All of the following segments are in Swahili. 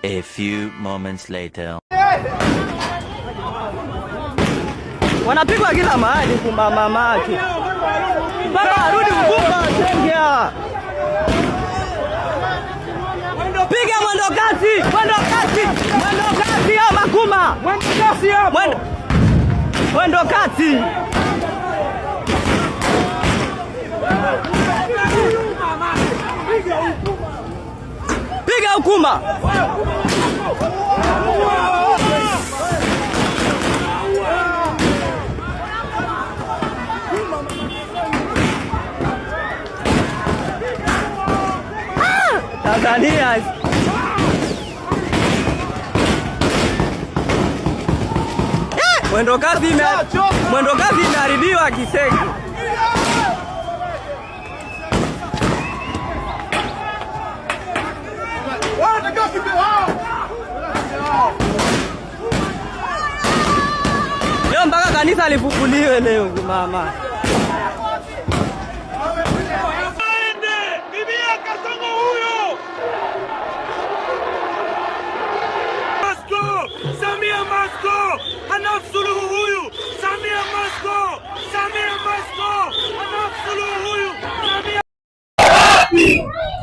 A few moments later. Wanapigwa kila mahali kumba mamake. Baba arudi mkumba tengea. Piga mwendo kasi, mwendo kasi, mwendo kasi au makuma. Mwendo kasi hapo. Mwendo kasi. Piga hukuma. Tanzania. Mwendo kasi imeharibiwa Kiseki. Leo mpaka kanisa lifufuliwe leo mama. Anafsuluhu huyu Samia Masko, Samia Masko, anafsuluhu huyu Samia.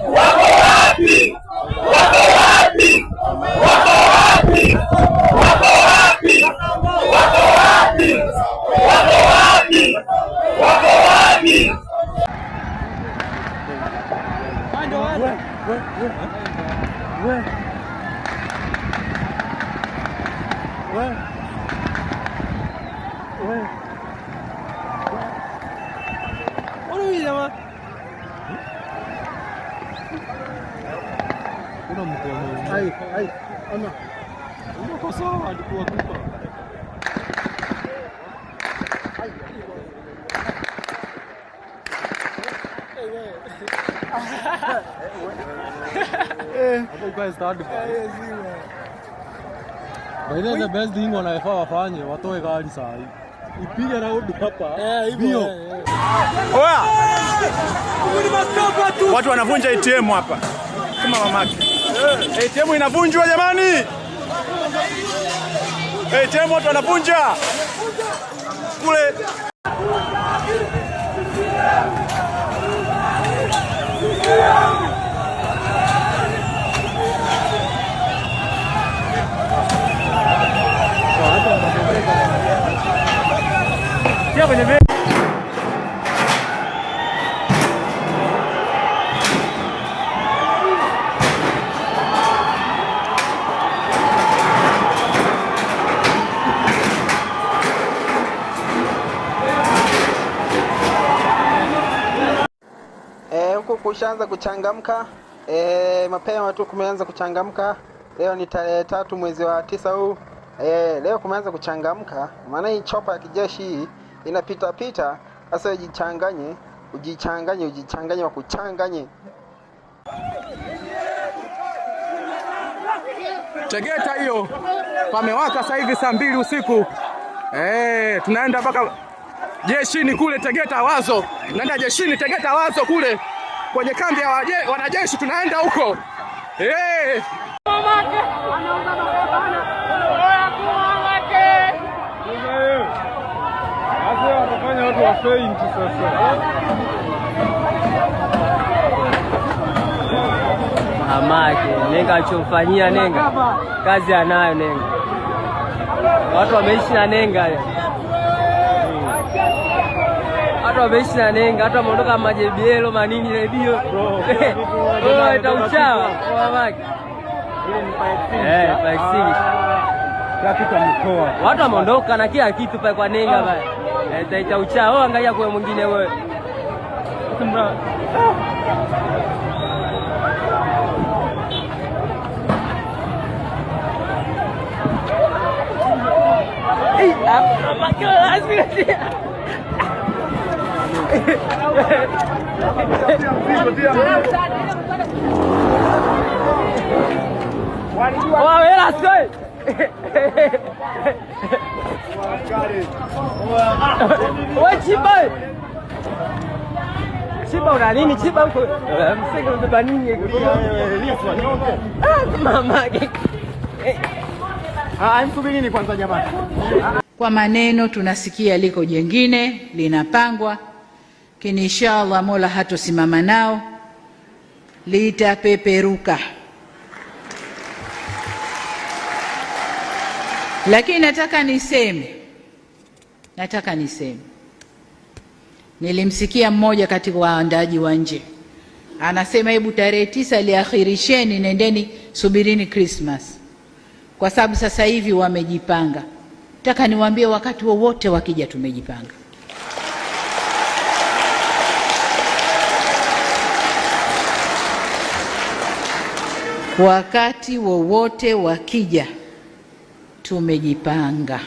Wako wapi? Wako wapi? Wako wapi? Wako wapi? Wako wapi? Wako wapi? Wako wapi? The best thing wanafaa wafanye watoe gari saa hii. Ipige round hapa. Bio. Oya. Watu wanavunja ATM hapa. Kama mamake. ATM inavunjwa jamani. ATM watu wanavunja. Kule. Huko kushaanza kuchangamka. Mapema tu kumeanza kuchangamka. Leo ni tarehe 3 mwezi wa 9 huu. Leo kumeanza kuchangamka. Maana hii chopa ya kijeshi hii inapita pita. Sasa ujichanganye wakuchanganye. Tegeta hiyo. Pamewaka sasa hivi saa 2 usiku. Tunaenda mpaka jeshini kule Tegeta Wazo. Tunaenda jeshini Tegeta Wazo kule. Kwenye kambi ya wanajeshi tunaenda huko. Mamake anauza mabebana. Oya kumamake. Sasa watafanya watu wa faint sasa. Mamake, nenga achomfanyia nenga. Kazi anayo nenga. Watu wameishi na nenga. Watu wameishi na nenga, hata wameondoka majebielo manini redio. Oh, itauchawa kwa mamake. Ile ni 5 Trafiki mkoa. Watu wameondoka na kila kitu pale kwa nenga pale. Itauchawa. Angalia kwa mwingine wewe. Chiba una nini? Chiba huko msenge mbeba nini? Mama msubirini kwanza jamani. Kwa maneno tunasikia liko jengine linapangwa, lakini inshallah Mola hatosimama nao, litapeperuka. Lakini nataka niseme nilimsikia mmoja katika waandaji wa nje anasema, hebu tarehe 9 liakhirisheni, nendeni subirini Christmas, kwa sababu sasa hivi wamejipanga. Nataka niwaambie wakati wowote wakija tumejipanga. Wakati wowote wakija tumejipanga.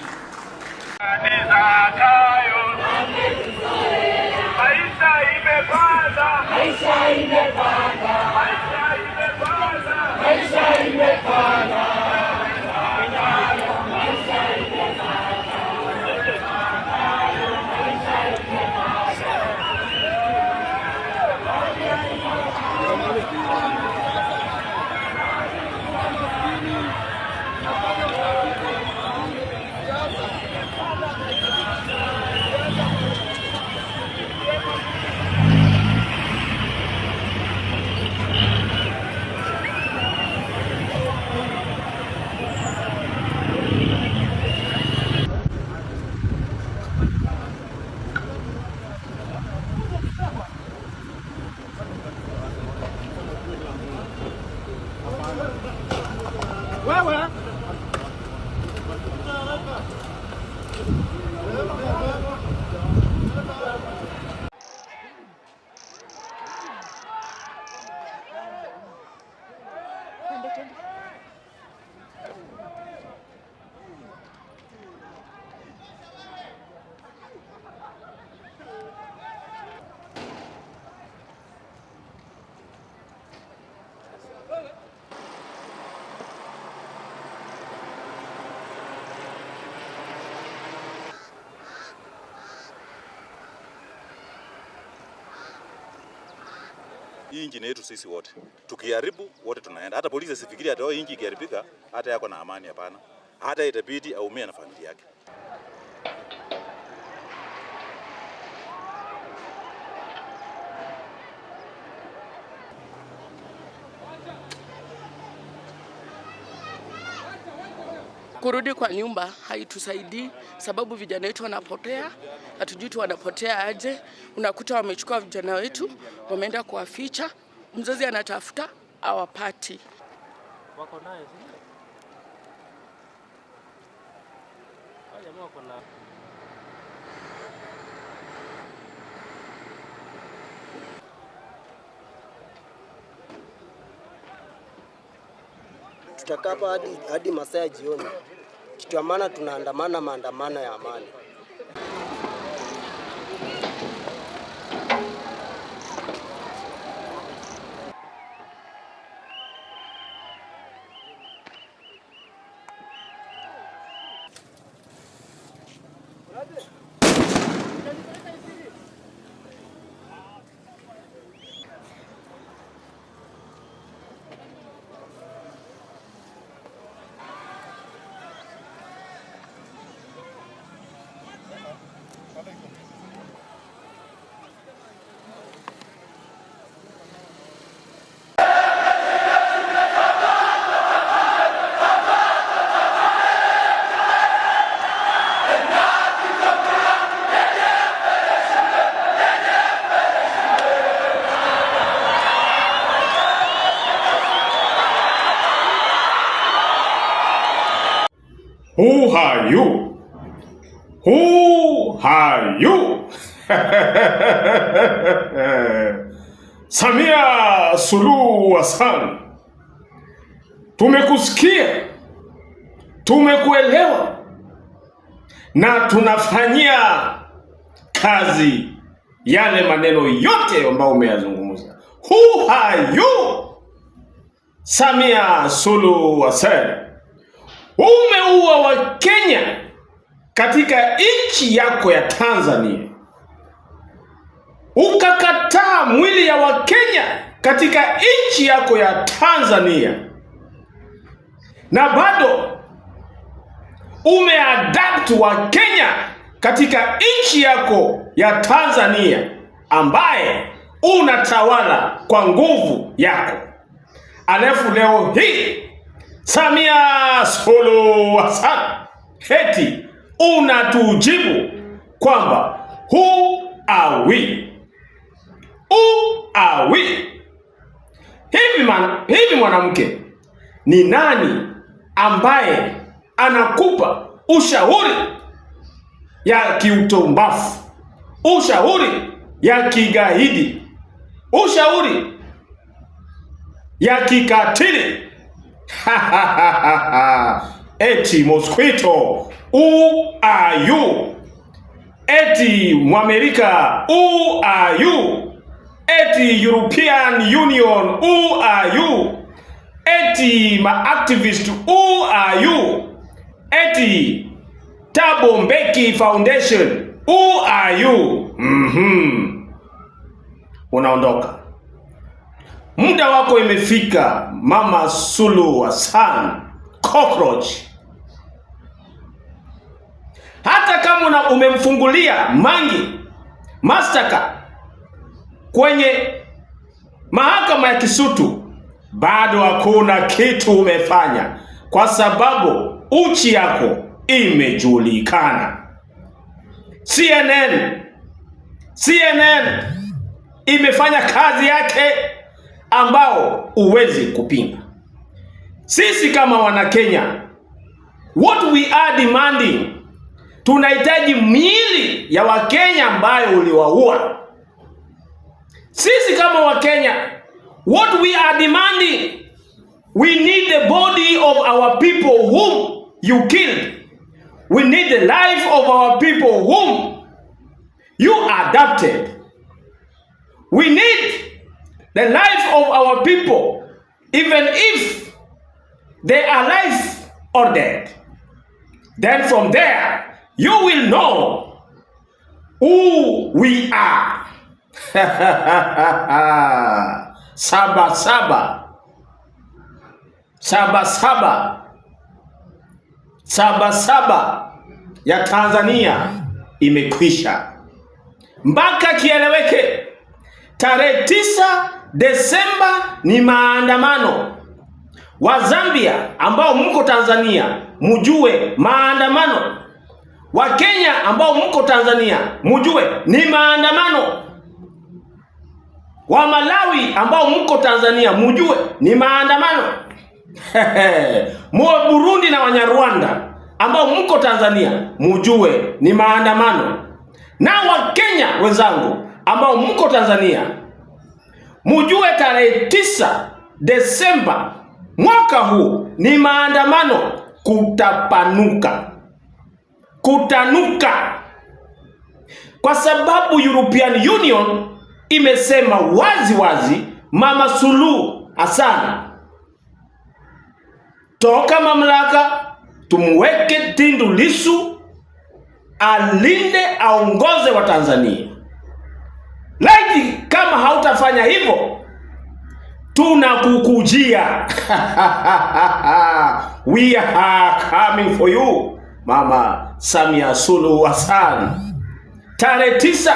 Hii inji ni yetu sisi wote. Tukiharibu wote tunaenda. Hata polisi sifikiri hata hii inji ikiharibika hata yako na amani, hapana. Hata itabidi aumie na familia yake. Kurudi kwa nyumba haitusaidii, sababu vijana wetu wanapotea, hatujui tu wanapotea aje. Unakuta wamechukua vijana wetu, wameenda kuwaficha, mzazi anatafuta hawapati. Wako naye tutakapa hadi masaa ya jioni. Kitu ya maana tunaandamana maandamano ya amani. Who are you? Who are you? Samia Suluhu Hassan, tumekusikia, tumekuelewa na tunafanyia kazi yale maneno yote ambayo umeyazungumza. Who are you? Samia Suluhu Hassan, umeua wa Kenya katika nchi yako ya Tanzania. ukakataa mwili ya Wakenya katika nchi yako ya Tanzania, na bado umeadapt Wakenya katika nchi yako ya Tanzania ambaye unatawala kwa nguvu yako. Alafu leo hii Samia Suluhu Hassan heti unatujibu kwamba who are we? Who are we? Hivi mwanamke, ni nani ambaye anakupa ushauri ya kiutombafu, ushauri ya kigaidi, ushauri ya kikatili? Eti mosquito, who are you? Eti Mwamerika, who are you? Eti European Union, who are you? Eti ma-activist, who are you? Eti Thabo Mbeki Foundation, who are you? Unaondoka. Muda wako imefika, Mama Suluhu Hassan cockroach. Hata kama umemfungulia Mangi mashtaka kwenye mahakama ya Kisutu, bado hakuna kitu umefanya, kwa sababu uchi yako imejulikana. CNN imefanya kazi yake ambao uwezi kupinga. Sisi kama wana Kenya, what we are demanding, tunahitaji miili ya Wakenya ambayo uliwaua. Sisi kama Wakenya, what we are demanding, we need the body of our people whom you killed. We need the life of our people whom you adopted. We need the life of our people, even if they are alive or dead. Then from there, you will know who we are. Saba ya Tanzania imekwisha. Mpaka kieleweke, tarehe 9 Desemba ni maandamano. Wa Zambia ambao mko Tanzania, mujue maandamano. Wa Kenya ambao mko Tanzania, mujue ni maandamano. Wa Malawi ambao mko Tanzania, mujue ni maandamano. Mwa Burundi na Wanyarwanda ambao mko Tanzania, mujue ni maandamano. Na wa Kenya wenzangu ambao mko Tanzania, mujue tarehe 9 Desemba mwaka huu ni maandamano kutanuka. Kwa sababu European Union imesema wazi, Mama Suluhu Hassan, toka mamlaka, tumweke Tundu Lissu alinde, aongoze wa Tanzania. Laiti kama hautafanya hivyo, tunakukujia. We are coming for you, Mama Samia Suluhu Hassan. Tarehe 9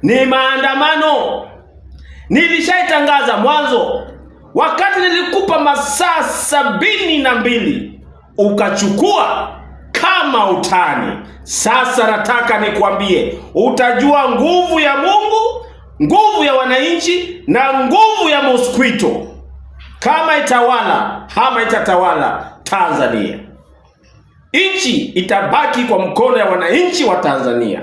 ni maandamano. Nilishaitangaza mwanzo, wakati nilikupa masaa 72 ukachukua kama utani. Sasa nataka nikwambie, utajua nguvu ya Mungu, nguvu ya wananchi na nguvu ya mosquito, kama itawala ama itatawala Tanzania. Nchi itabaki kwa mkono ya wananchi wa Tanzania.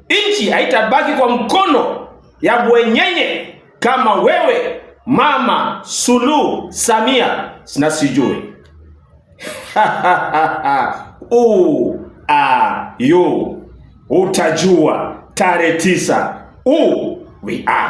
Nchi haitabaki kwa mkono ya bwenyenye kama wewe Mama Suluhu Samia na sijui. Utajua tarehe 9 we are.